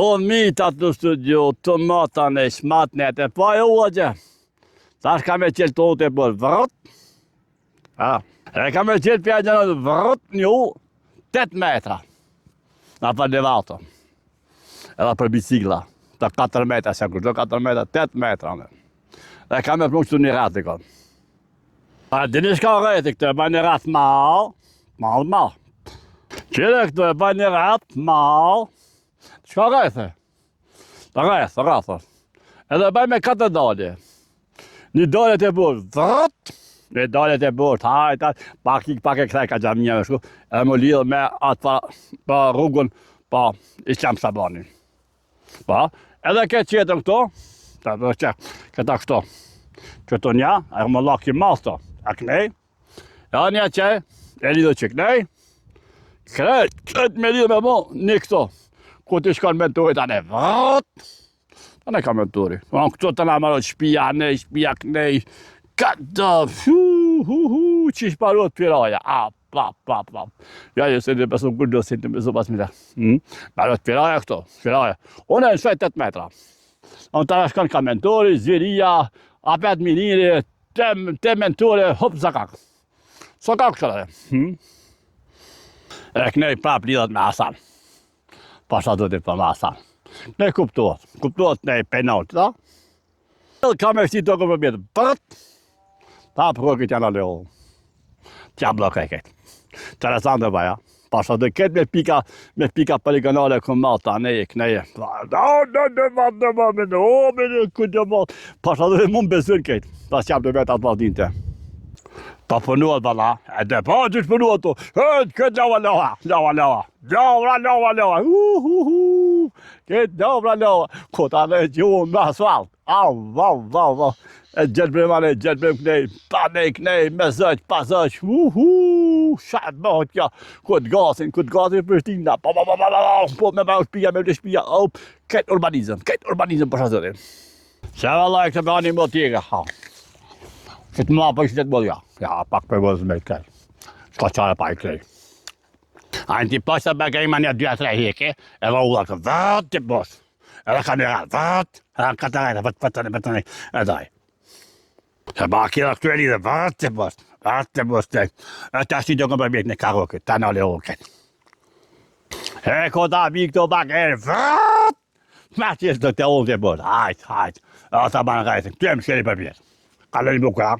O mitat në studio, të mata në shmat nete, pa e ua gjë. Tash ka me qelë të ote për vrët. E ka me qelë për gjënë vrët një u 8 metra. Në për një vato. Edhe për bicikla. Të 4 metra, se kërdo 4 metra, 8 metra. E ka me përnë që një ratë i konë. A dini shka rejti këtë, e bëj një ratë malë. Qire këtë, e bëj një ratë malë. Shka rejti? Të rejtë. Edhe bëj me 4 dalje. Një dalje të burë vrët, një dalje të burë hajta, pak e kthej ka gjam një me shku, edhe më lidhë me atë pa rrugën, pa i qam sabani. Pa, edhe këtë qetën këto, këta këto, këto nja, e më laki mas to, a knej, e një qej, e lidhë që knej, këtë me lidhë me mo, një këto, ku t'i shkon mentorit anë vrët, anë ka menturi. Këto të nga marot shpia nej, shpia knej, këtë, qish parot piraja, pa. Ja, se në besu kërdo si të besu pas mile. Parot piraja këto, piraja. Unë e në shvej 8 metra. Unë të nga shkon ka mentori, zviria, apet miniri, te mentori, hop, zakak. Zakak qëra dhe. E knej prap lidhat me Hasan. Pasha do të për me Hasan. Ne kuptohet ne penalt, da? Edhe ka me shti tokën për bjetë, përët, ta përë këtë janë a leho. Tja blokaj këtë. Interesant dhe baja. Pasha dhe këtë me pika poligonale këm malë ta ne e këneje. Pasha dhe mund besur këtë. Pas qap dhe vetë atë valdinte. Pa përnuat bala, e dhe pa që përnuat to. Këtë lava. Këtë dobra lava. Kota dhe gjuhën me asfalt. Au. E gjetbrem knej, pa nej knej, me zëq, pa zëq. Shatë bëhët kja. Këtë gasin për shtina. Po me shpia, me shpia. Këtë urbanizëm për shazërin. Se vallaj këtë bani më tjega. Këtë më për qytet bëllë, ja, pak për bëllës me këtë. Shka qare pa i këtej. A në t'i pështë të bëgë ima një 2-3 heke, edhe u dhe këtë vëtë t'i pështë. Edhe ka një ratë, vëtë, edhe këtë rejtë, vëtë, edaj. Se ba kira këtu e lidhe, vëtë t'i pështë, e të ashti do këmë për mjetë në karo këtë, ta në le u këtë. E kota mi këto pak e vëtë, ma qështë të ullë t'i pështë, hajtë, edhe ta banë rejtë, këtu e më shkeli për mjetë. Kaloni buka.